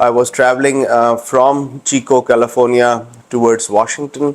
I was traveling from Chico, California towards Washington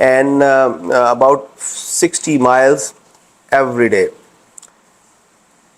and about 60 miles every day.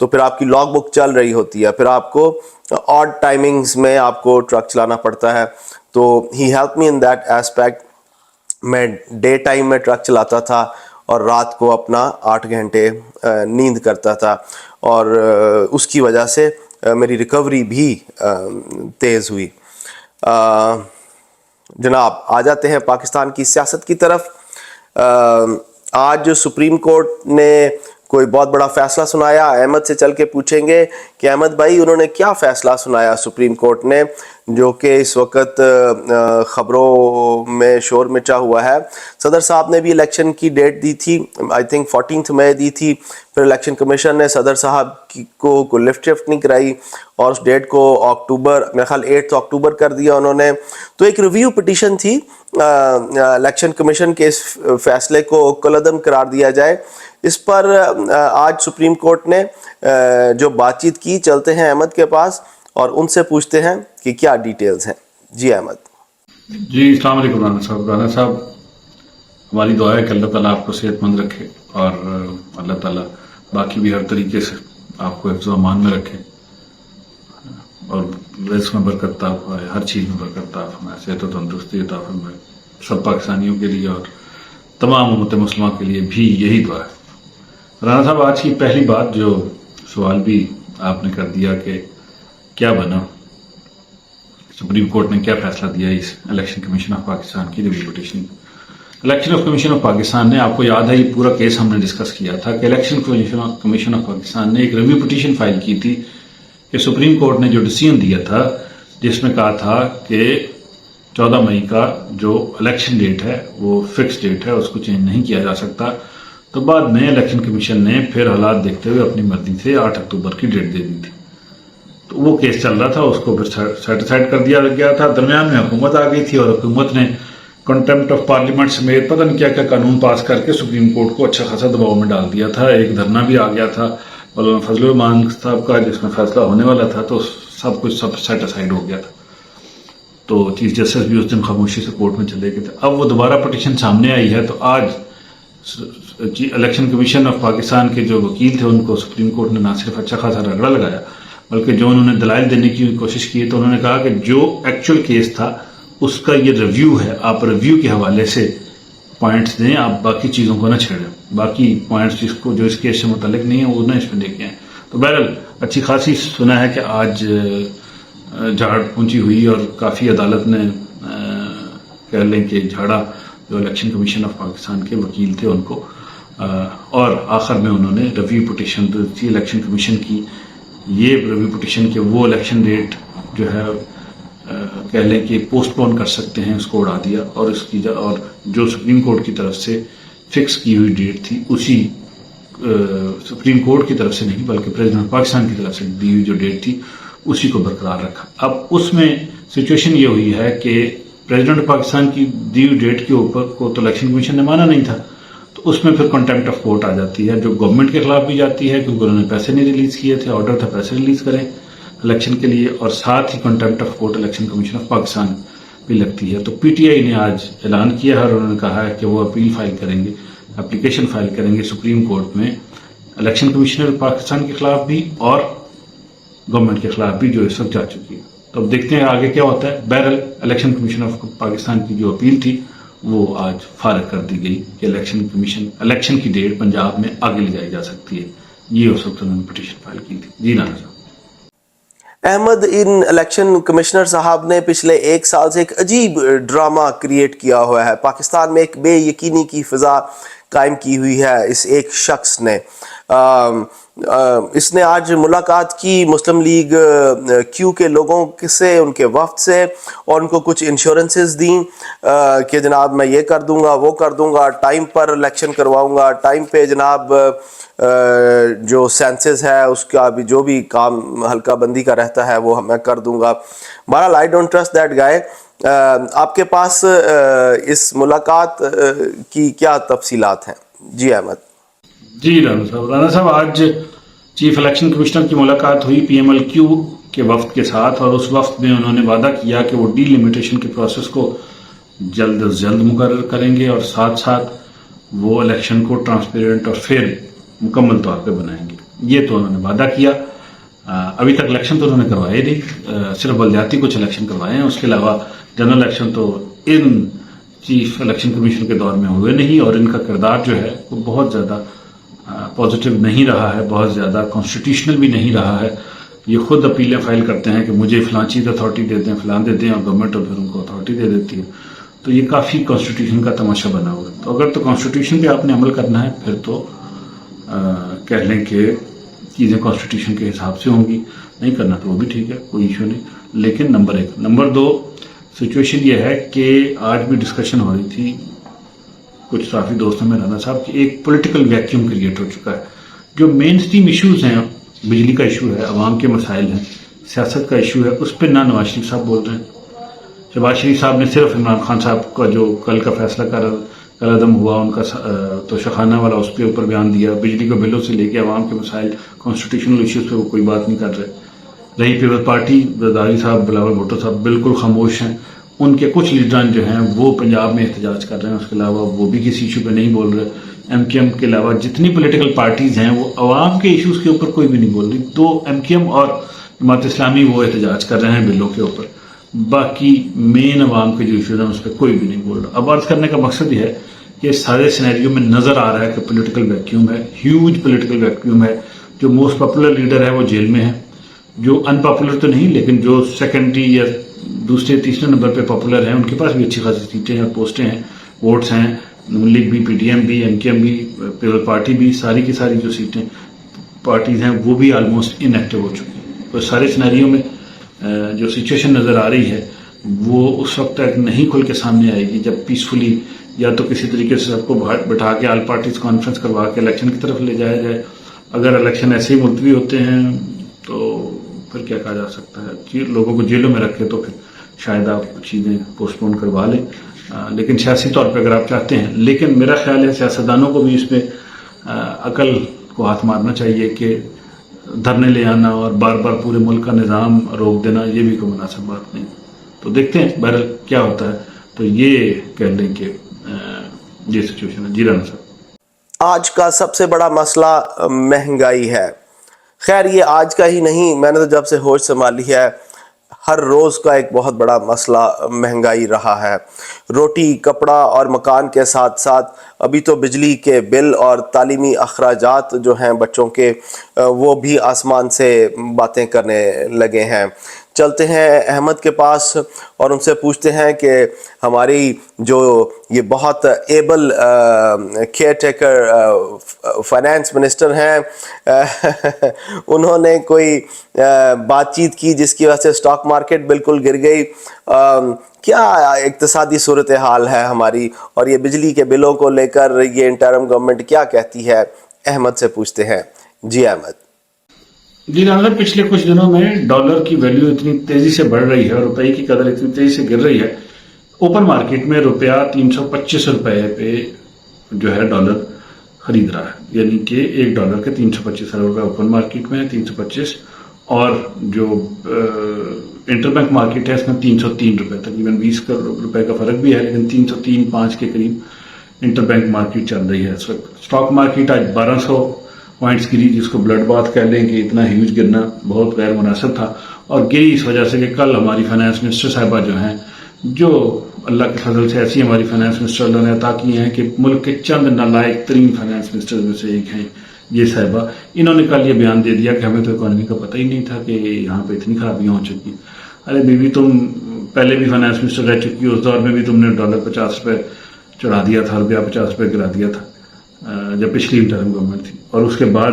تو پھر آپ کی log book چل رہی ہوتی ہے, پھر آپ کو آڈ ٹائمنگز میں آپ کو ٹرک چلانا پڑتا ہے. تو ہی help me in that aspect. میں ڈے ٹائم میں ٹرک چلاتا تھا اور رات کو اپنا 8 گھنٹے نیند کرتا تھا, اور اس کی وجہ سے میری ریکوری بھی تیز ہوئی. جناب آ جاتے ہیں پاکستان کی سیاست کی طرف. آج سپریم کورٹ نے کوئی بہت بڑا فیصلہ سنایا. احمد سے چل کے پوچھیں گے کہ احمد بھائی انہوں نے کیا فیصلہ سنایا سپریم کورٹ نے, جو کہ اس وقت خبروں میں شور مچا ہوا ہے. صدر صاحب نے بھی الیکشن کی ڈیٹ دی تھی, آئی تھنک 14 مئی دی تھی, پھر الیکشن کمیشن نے صدر صاحب کو لفٹ شفٹ نہیں کرائی اور اس ڈیٹ کو اکتوبر, میرے خیال 8 اکتوبر کر دیا انہوں نے. تو ایک ریویو پٹیشن تھی الیکشن کمیشن کے اس فیصلے کو کالعدم قرار دیا جائے. اس پر آج سپریم کورٹ نے جو بات چیت کی, چلتے ہیں احمد کے پاس اور ان سے پوچھتے ہیں کہ کیا ڈیٹیلز ہیں. جی احمد. جی السلام علیکم رانا صاحب. رانا صاحب ہماری دعا ہے کہ اللہ تعالیٰ آپ کو صحت مند رکھے اور اللہ تعالیٰ باقی بھی ہر طریقے سے آپ کو حفظ و امان میں رکھے اور رزق میں برکت عطا فرمائے, ہر چیز میں برکت عطا فرمائے, صحت و تندرستی عطا فرمائے. سب پاکستانیوں کے لیے اور تمام امت مسلمہ کے لیے بھی یہی دعا ہے. رانا صاحب آج کی پہلی بات, جو سوال بھی آپ نے کر دیا کہ کیا بنا, سپریم کورٹ نے کیا فیصلہ دیا اس الیکشن کمیشن آف پاکستان کی review petition. Election of commission of Pakistan نے, آپ کو یاد ہے یہ پورا کیس ہم نے ڈسکس کیا تھا کہ الیکشن کمیشن آف پاکستان نے ایک ریویو پٹیشن فائل کی تھی کہ سپریم کورٹ نے جو ڈیسیژن دیا تھا جس میں کہا تھا کہ 14 مئی کا جو الیکشن ڈیٹ ہے وہ فکس ڈیٹ ہے, اس کو چینج نہیں کیا جا سکتا. تو بعد میں الیکشن کمیشن نے پھر حالات دیکھتے ہوئے اپنی مرضی سے 8 اکتوبر کی ڈیٹ دے دی تھی. تو وہ کیس چل رہا تھا, اس کو پھر سیٹیسفائڈ کر دیا گیا تھا. درمیان میں حکومت آ گئی تھی اور حکومت نے کنٹمپٹ آف پارلیمنٹ سمیت پتہ نہیں کیا کیا قانون پاس کر کے سپریم کورٹ کو اچھا خاصا دباؤ میں ڈال دیا تھا. ایک دھرنا بھی آ گیا تھا مولانا فضل الرحمان صاحب کا جس میں فیصلہ ہونے والا تھا, تو سب کچھ سیٹیسفائڈ ہو گیا تھا. تو چیف جسٹس بھی اس دن خاموشی سے کورٹ میں چلے گئے تھے. اب وہ دوبارہ پٹیشن سامنے آئی ہے. تو آج الیکشن کمیشن آف پاکستان کے جو وکیل تھے ان کو سپریم کورٹ نے نہ صرف اچھا خاصا رگڑا لگایا بلکہ جو انہوں نے دلائل دینے کی کوشش کی, تو انہوں نے کہا کہ جو ایکچوئل کیس تھا اس کا یہ ریویو ہے, آپ ریویو کے حوالے سے پوائنٹس دیں, آپ باقی چیزوں کو نہ چھیڑیں, باقی پوائنٹس جس کو جو اس کیس سے متعلق نہیں ہیں وہ نہ اس میں دیکھیں. تو بہرحال اچھی خاصی سنا ہے کہ آج جھاڑ پونچی ہوئی اور کافی عدالت نے کہہ لیں کہ جھاڑا جو الیکشن کمیشن آف پاکستان کے وکیل تھے ان کو, اور آخر میں انہوں نے ریویو پٹیشن تھی الیکشن کمیشن کی. یہ ریویو پٹیشن کے وہ الیکشن ڈیٹ جو ہے کہہ لیں کہ پوسٹ پون کر سکتے ہیں, اس کو اڑا دیا, اور اس کی اور جو سپریم کورٹ کی طرف سے فکس کی ہوئی ڈیٹ تھی اسی سپریم کورٹ کی طرف سے نہیں بلکہ پریزیڈنٹ پاکستان کی طرف سے دی ہوئی جو ڈیٹ تھی اسی کو برقرار رکھا. اب اس میں سچویشن یہ ہوئی ہے کہ پریزیڈنٹ پاکستان کی دی ہوئی ڈیٹ کے اوپر کو تو الیکشن کمیشن نے مانا نہیں تھا, تو اس میں پھر کنٹمپٹ آف کورٹ آ جاتی ہے جو گورنمنٹ کے خلاف بھی جاتی ہے کیونکہ انہوں نے پیسے نہیں ریلیز کیے تھے, آرڈر تھا پیسے ریلیز کریں الیکشن کے لیے, اور ساتھ ہی contempt of court election commission of Pakistan بھی لگتی ہے. تو پی ٹی آئی نے آج اعلان کیا ہے اور انہوں نے کہا ہے کہ وہ اپیل فائل کریں گے, اپلیکیشن فائل کریں گے سپریم کورٹ میں الیکشن کمیشنر پاکستان کے خلاف بھی اور گورنمنٹ کے خلاف بھی جو اس وقت جا چکی ہے. تو اب دیکھتے ہیں آگے کیا ہوتا ہے. بہرحال الیکشن کمیشن آف پاکستان کی جو اپیل تھی وہ آج فارغ کر دی گئی کہ الیکشن کی ڈیٹ پنجاب میں آگے لے جائی جا سکتی ہے. یہ اس وقت انہوں نے پٹیشن فائل کی تھی. جی رانا صاحب. احمد, ان الیکشن کمشنر صاحب نے پچھلے 1 سال سے ایک عجیب ڈرامہ کریٹ کیا ہوا ہے. پاکستان میں ایک بے یقینی کی فضا قائم کی ہوئی ہے اس ایک شخص نے. اس نے آج ملاقات کی مسلم لیگ کیو کے لوگوں سے, ان کے وفد سے, اور ان کو کچھ انشورنسز دیں کہ جناب میں یہ کر دوں گا وہ کر دوں گا, ٹائم پر الیکشن کرواؤں گا, ٹائم پہ جناب جو سینسز ہے اس کا بھی جو بھی کام حلقہ بندی کا رہتا ہے وہ میں کر دوں گا. بہرحال I don't trust that guy. آپ کے پاس اس ملاقات کی کیا تفصیلات ہیں؟ جی احمد. جی رانا صاحب, آج چیف الیکشن کمشنر کی ملاقات ہوئی پی ایم ایل کیو کے وفد کے ساتھ, اور اس وفد میں انہوں نے وعدہ کیا کہ وہ ڈی لمیٹیشن کے پروسیس کو جلد از جلد مقرر کریں گے اور ساتھ ساتھ وہ الیکشن کو ٹرانسپیرنٹ اور فیئر مکمل طور پہ بنائیں گے. یہ تو انہوں نے وعدہ کیا. ابھی تک الیکشن تو انہوں نے کروائے نہیں, صرف بلدیاتی کچھ الیکشن کروائے ہیں, اس کے علاوہ جنرل الیکشن تو ان چیف الیکشن کمیشن کے دور میں ہوئے نہیں, اور ان کا کردار جو ہے وہ بہت زیادہ پازیٹیو نہیں رہا ہے, بہت زیادہ کانسٹیٹیوشنل بھی نہیں رہا ہے. یہ خود اپیلیں فائل کرتے ہیں کہ مجھے فلاں چیز اتھارٹی دے دیں, فلاں دے دیں, اور گورنمنٹ اور پھر ان کو اتھارٹی دے دیتی ہے. تو یہ کافی کانسٹیٹیوشن کا تماشا بنا ہوا ہے. تو اگر تو کانسٹیٹیوشن پہ آپ نے عمل کرنا ہے پھر تو کہہ لیں کہ چیزیں کانسٹیٹیوشن کے حساب سے ہوں گی, نہیں کرنا تو وہ بھی ٹھیک ہے, کوئی ایشو نہیں. لیکن نمبر 1. نمبر 2, سچویشن یہ ہے کہ آج بھی ڈسکشن ہو رہی تھی کچھ صحافی دوستوں میں رانا صاحب کہ ایک پولیٹیکل ویکیوم کریٹ ہو چکا ہے. جو مین اسٹریم ایشوز ہیں, بجلی کا ایشو ہے, عوام کے مسائل ہیں, سیاست کا ایشو ہے, اس پہ نہ نواز شریف صاحب بول رہے ہیں. شہباز شریف صاحب نے صرف عمران خان صاحب کا جو کل کا فیصلہ کل عدم ہوا ان کا توشخانہ والا, اس کے اوپر بیان دیا. بجلی کے بلوں سے لے کے عوام کے مسائل, کانسٹیٹیوشنل ایشوز پہ وہ کوئی بات نہیں کر رہے. رہی پیپلز پارٹی, زرداری صاحب, بلاول بھٹو صاحب بالکل خاموش ہیں. ان کے کچھ لیڈران جو ہیں وہ پنجاب میں احتجاج کر رہے ہیں, اس کے علاوہ وہ بھی کسی ایشو پہ نہیں بول رہے. ایم کیو ایم کے علاوہ جتنی پولیٹیکل پارٹیز ہیں وہ عوام کے ایشوز کے اوپر کوئی بھی نہیں بول رہی. تو ایم کیو ایم اور جماعت اسلامی وہ احتجاج کر رہے ہیں بلوں کے اوپر, باقی مین عوام کے جو ایشوز ہیں اس پہ کوئی بھی نہیں بول رہا. اب عرض کرنے کا مقصد یہ ہے کہ سارے سینیریو میں نظر آ رہا ہے کہ پولیٹیکل ویکیوم ہے, ہیوج پولیٹیکل ویکیوم ہے. جو موسٹ پاپولر لیڈر ہے وہ جیل میں ہے, جو ان پاپولر تو نہیں لیکن جو سیکنڈری یا دوسرے تیسرے نمبر پہ پاپولر ہیں ان کے پاس بھی اچھی خاصی سیٹیں ہیں, پوسٹیں ہیں, ووٹس ہیں. نون لیگ بھی, پی ٹی ایم بھی, ایم کیو ایم بھی, پیپلز پارٹی بھی, ساری کی ساری جو سیٹیں پارٹیز ہیں وہ بھی آلموسٹ ان ایکٹیو ہو چکی ہیں. تو سارے سینیریو میں جو سچویشن نظر آ رہی ہے وہ اس وقت تک نہیں کھل کے سامنے آئے گی جب پیسفلی یا تو کسی طریقے سے سب کو بٹھا کے آل پارٹیز کانفرنس کروا کے الیکشن کی طرف لے جایا جائے. اگر الیکشن ایسے ہی ملتوی ہوتے ہیں تو پھر کیا کہا جا سکتا ہے, لوگوں کو جیلوں میں رکھے تو پھر شاید آپ چیزیں پوسٹ پون کروا لیں. لیکن سیاسی طور پہ اگر آپ چاہتے ہیں, لیکن میرا خیال ہے سیاستدانوں کو بھی اس میں عقل کو ہاتھ مارنا چاہیے کہ دھرنے لے آنا اور بار بار پورے ملک کا نظام روک دینا یہ بھی کوئی مناسب بات نہیں. تو دیکھتے ہیں بہرحال کیا ہوتا ہے. تو یہ کہہ لیں کہ یہ سچویشن ہے. جی رانا صاحب, آج کا سب سے بڑا مسئلہ مہنگائی ہے. خیر یہ آج کا ہی نہیں, میں نے تو جب سے ہوش سنبھالی ہے ہر روز کا ایک بہت بڑا مسئلہ مہنگائی رہا ہے. روٹی, کپڑا اور مکان کے ساتھ ساتھ ابھی تو بجلی کے بل اور تعلیمی اخراجات جو ہیں بچوں کے وہ بھی آسمان سے باتیں کرنے لگے ہیں. چلتے ہیں احمد کے پاس اور ان سے پوچھتے ہیں کہ ہماری جو یہ بہت able care taker finance minister ہیں انہوں نے کوئی بات چیت کی جس کی وجہ سے اسٹاک مارکیٹ بالکل گر گئی. کیا اقتصادی صورتحال ہے ہماری, اور یہ بجلی کے بلوں کو لے کر یہ انٹرم گورنمنٹ کیا کہتی ہے, احمد سے پوچھتے ہیں. جی احمد. جی رانا, پچھلے کچھ دنوں میں ڈالر کی ویلیو اتنی تیزی سے بڑھ رہی ہے اور روپے کی قدر اتنی تیزی سے گر رہی ہے. اوپن مارکیٹ میں روپیہ 325 روپے پہ جو ہے ڈالر خرید رہا ہے, یعنی کہ ایک ڈالر کے 325 روپے اوپن مارکیٹ میں 325, اور جو انٹر بینک مارکیٹ ہے اس میں 303 روپے, تقریباً 20 روپے کا فرق بھی ہے, لیکن 303.5 کے قریب انٹر بینک مارکیٹ چل رہی ہے اس وقت. اسٹاک مارکیٹ آج 1200 پوائنٹس گری, جس کو بلڈ بات کہہ لیں کہ اتنا ہیوج گرنا بہت غیر مناسب تھا, اور گری اس وجہ سے کہ کل ہماری فائنانس منسٹر صاحبہ جو ہیں, جو اللہ کے فضل سے ایسی ہماری فائنانس منسٹر اللہ نے عطا کی ہیں کہ ملک کے چند نالائق ترین فائنانس منسٹر میں سے ایک ہیں یہ صاحبہ, انہوں نے کل یہ بیان دے دیا کہ ہمیں تو اکانومی کا پتہ ہی نہیں تھا کہ یہاں پہ اتنی خرابیاں ہو چکی. ارے بیوی, تم پہلے بھی فائنانس منسٹر رہ چکی ہو, اس دور میں بھی تم نے ڈالر 50 روپے چڑھا دیا تھا, روپیہ 50 روپے گرا دیا تھا جب پچھلی انٹرم گورنمنٹ تھی, اور اس کے بعد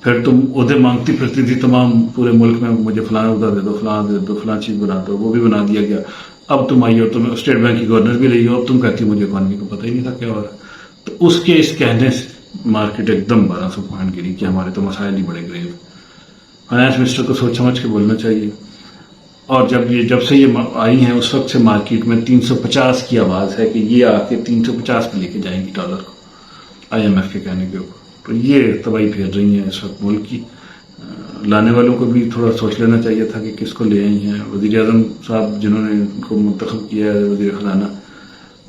پھر تم عہدے مانگتی پھرتی تھی تمام پورے ملک میں, مجھے فلاں عہدہ دے دو, فلاں دے دو, فلاں چیز بنا دو, وہ بھی بنا دیا گیا. اب تم آئی ہو, تم اسٹیٹ بینک کی گورنر بھی رہی ہو, اب تم کہتی ہو مجھے اکانومی کو پتہ ہی نہیں تھا کیا ہو رہا. تو اس کے اس کہنے سے مارکیٹ ایک دم 1200 پوائنٹ گری کہ ہمارے تو مسائل ہی بڑے گریو. فائنانس منسٹر کو سوچ سمجھ کے بولنا چاہیے. اور جب سے یہ آئی ہیں اس وقت سے مارکیٹ میں 350 کی آواز ہے کہ یہ آ کے 350 پہ لے کے جائیں گی ڈالر کو, آئی ایم ایف کے کہنے کے اوپر. تو یہ تباہی پھیر رہی ہیں اس وقت ملک کی. لانے والوں کو بھی تھوڑا سوچ لینا چاہیے تھا کہ کس کو لے آئی ہیں. وزیر اعظم صاحب جنہوں نے ان کو منتخب کیا ہے وزیر خزانہ,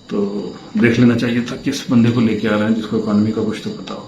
تو دیکھ لینا چاہیے تھا کس بندے کو لے کے آ رہے ہیں جس کو اکانومی کا کچھ تو پتا ہو.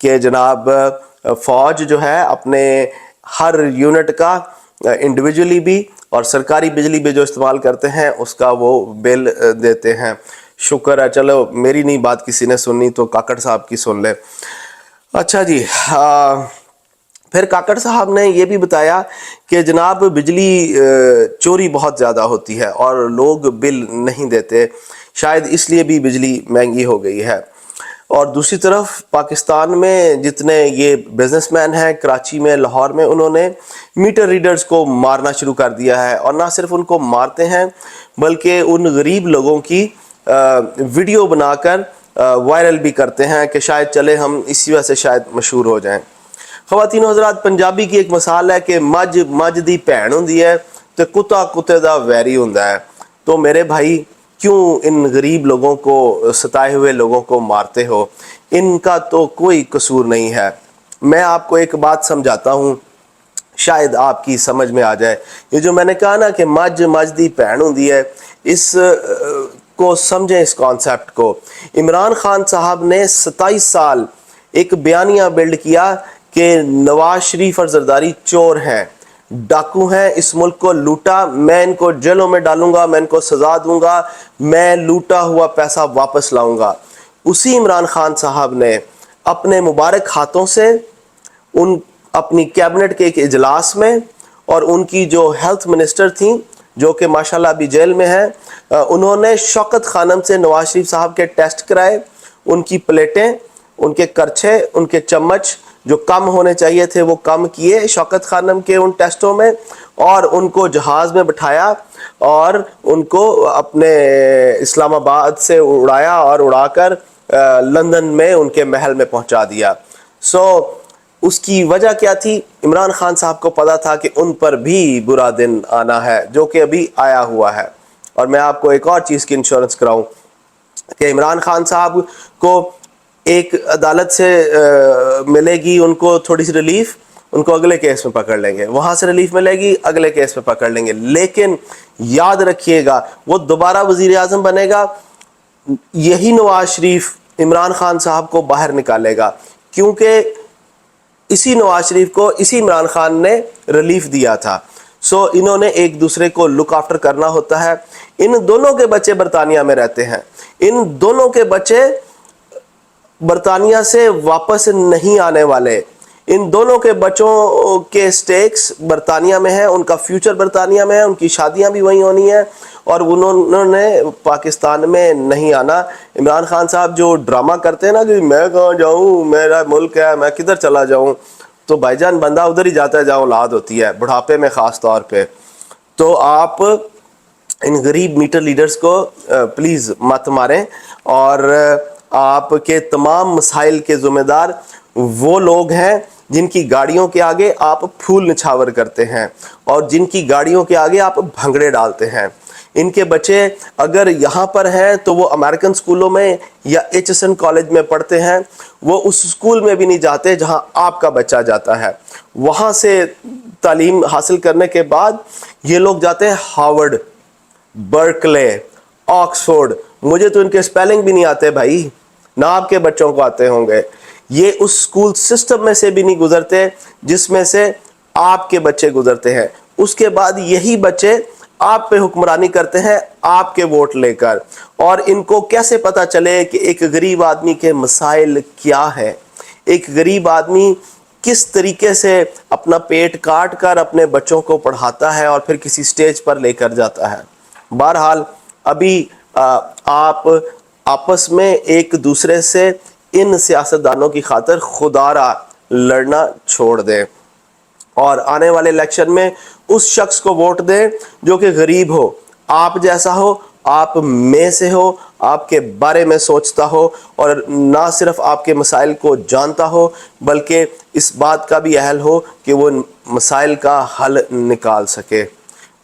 کہ جناب فوج جو ہے اپنے ہر یونٹ کا انڈیویجولی بھی اور سرکاری بجلی بھی جو استعمال کرتے ہیں اس کا وہ بل دیتے ہیں. شکر ہے. چلو میری نہیں بات کسی نے سننی تو کاکڑ صاحب کی سن لے. اچھا جی، پھر کاکڑ صاحب نے یہ بھی بتایا کہ جناب بجلی چوری بہت زیادہ ہوتی ہے اور لوگ بل نہیں دیتے، شاید اس لیے بھی بجلی مہنگی ہو گئی ہے. اور دوسری طرف پاکستان میں جتنے یہ بزنس مین ہیں کراچی میں، لاہور میں، انہوں نے میٹر ریڈرز کو مارنا شروع کر دیا ہے. اور نہ صرف ان کو مارتے ہیں بلکہ ان غریب لوگوں کی ویڈیو بنا کر وائرل بھی کرتے ہیں کہ شاید چلے ہم اسی وجہ سے شاید مشہور ہو جائیں. خواتین و حضرات، پنجابی کی ایک مثال ہے کہ مجھ دی بھین ہوندی ہے تے کتا کتے دا ویری ہوندا ہے. تو میرے بھائی کیوں ان غریب لوگوں کو، ستائے ہوئے لوگوں کو مارتے ہو؟ ان کا تو کوئی قصور نہیں ہے. میں آپ کو ایک بات سمجھاتا ہوں، شاید آپ کی سمجھ میں آ جائے. یہ جو میں نے کہا نا کہ مجھ دی بھین ہوندی ہے، اس کو سمجھیں، اس کانسیپٹ کو. عمران خان صاحب نے 27 سال ایک بیانیہ بلڈ کیا کہ نواز شریف اور زرداری چور ہیں، ڈاکو ہیں، اس ملک کو لوٹا، میں ان کو جیلوں میں ڈالوں گا، میں ان کو سزا دوں گا، میں لوٹا ہوا پیسہ واپس لاؤں گا. اسی عمران خان صاحب نے اپنے مبارک ہاتھوں سے ان اپنی کیبنٹ کے ایک اجلاس میں، اور ان کی جو ہیلتھ منسٹر تھیں جو کہ ماشاءاللہ ابھی جیل میں ہیں، انہوں نے شوکت خانم سے نواز شریف صاحب کے ٹیسٹ کرائے. ان کی پلیٹیں، ان کے کرچھے، ان کے چمچ جو کم ہونے چاہیے تھے وہ کم کیے شوکت خانم کے ان ٹیسٹوں میں، اور ان کو جہاز میں بٹھایا اور ان کو اپنے اسلام آباد سے اڑایا اور اڑا کر لندن میں ان کے محل میں پہنچا دیا. اس کی وجہ کیا تھی؟ عمران خان صاحب کو پتا تھا کہ ان پر بھی برا دن آنا ہے، جو کہ ابھی آیا ہوا ہے. اور میں آپ کو ایک اور چیز کی انشورنس کراؤں کہ عمران خان صاحب کو ایک عدالت سے ملے گی ان کو تھوڑی سی ریلیف، ان کو اگلے کیس میں پکڑ لیں گے، وہاں سے ریلیف ملے گی، اگلے کیس میں پکڑ لیں گے. لیکن یاد رکھیے گا وہ دوبارہ وزیر اعظم بنے گا، یہی نواز شریف عمران خان صاحب کو باہر نکالے گا، کیونکہ اسی نواز شریف کو اسی عمران خان نے ریلیف دیا تھا. انہوں نے ایک دوسرے کو لک آفٹر کرنا ہوتا ہے. ان دونوں کے بچے برطانیہ میں رہتے ہیں، ان دونوں کے بچے برطانیہ سے واپس نہیں آنے والے. ان دونوں کے بچوں کے سٹیکس برطانیہ میں ہیں، ان کا فیوچر برطانیہ میں ہے، ان کی شادیاں بھی وہیں ہونی ہیں، اور انہوں نے پاکستان میں نہیں آنا. عمران خان صاحب جو ڈرامہ کرتے ہیں نا کہ میں کہاں جاؤں، میرا ملک ہے، میں کدھر چلا جاؤں، تو بھائی جان بندہ ادھر ہی جاتا ہے جہاں اولاد ہوتی ہے، بڑھاپے میں خاص طور پہ. تو آپ ان غریب میٹر لیڈرز کو پلیز مت ماریں، اور آپ کے تمام مسائل کے ذمہ دار وہ لوگ ہیں جن کی گاڑیوں کے آگے آپ پھول نچھاور کرتے ہیں اور جن کی گاڑیوں کے آگے آپ بھنگڑے ڈالتے ہیں. ان کے بچے اگر یہاں پر ہیں تو وہ امریکن سکولوں میں یا ایچ ایس این کالج میں پڑھتے ہیں، وہ اس سکول میں بھی نہیں جاتے جہاں آپ کا بچہ جاتا ہے. وہاں سے تعلیم حاصل کرنے کے بعد یہ لوگ جاتے ہیں ہارورڈ، برکلے، آکسفورڈ. مجھے تو ان کے سپیلنگ بھی نہیں آتے بھائی، نہ آپ کے بچوں کو آتے ہوں گے. یہ اس سکول سسٹم میں سے بھی نہیں گزرتے جس میں سے آپ کے بچے گزرتے ہیں. اس کے بعد یہی بچے آپ پہ حکمرانی کرتے ہیں آپ کے ووٹ لے کر. اور ان کو کیسے پتا چلے کہ ایک غریب آدمی کے مسائل کیا ہے، ایک غریب آدمی کس طریقے سے اپنا پیٹ کاٹ کر اپنے بچوں کو پڑھاتا ہے اور پھر کسی سٹیج پر لے کر جاتا ہے. بہرحال ابھی آپ آپس میں ایک دوسرے سے ان سیاستدانوں کی خاطر خدا را لڑنا چھوڑ دیں، اور آنے والے الیکشن میں اس شخص کو ووٹ دیں جو کہ غریب ہو، آپ جیسا ہو، آپ میں سے ہو، آپ کے بارے میں سوچتا ہو، اور نہ صرف آپ کے مسائل کو جانتا ہو بلکہ اس بات کا بھی اہل ہو کہ وہ مسائل کا حل نکال سکے.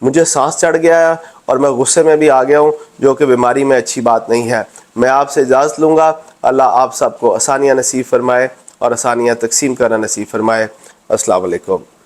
مجھے سانس چڑھ گیا ہے اور میں غصے میں بھی آ گیا ہوں، جو کہ بیماری میں اچھی بات نہیں ہے. میں آپ سے اجازت لوں گا. اللہ آپ سب کو آسانیاں نصیب فرمائے اور آسانیاں تقسیم کرنا نصیب فرمائے. السلام علیکم.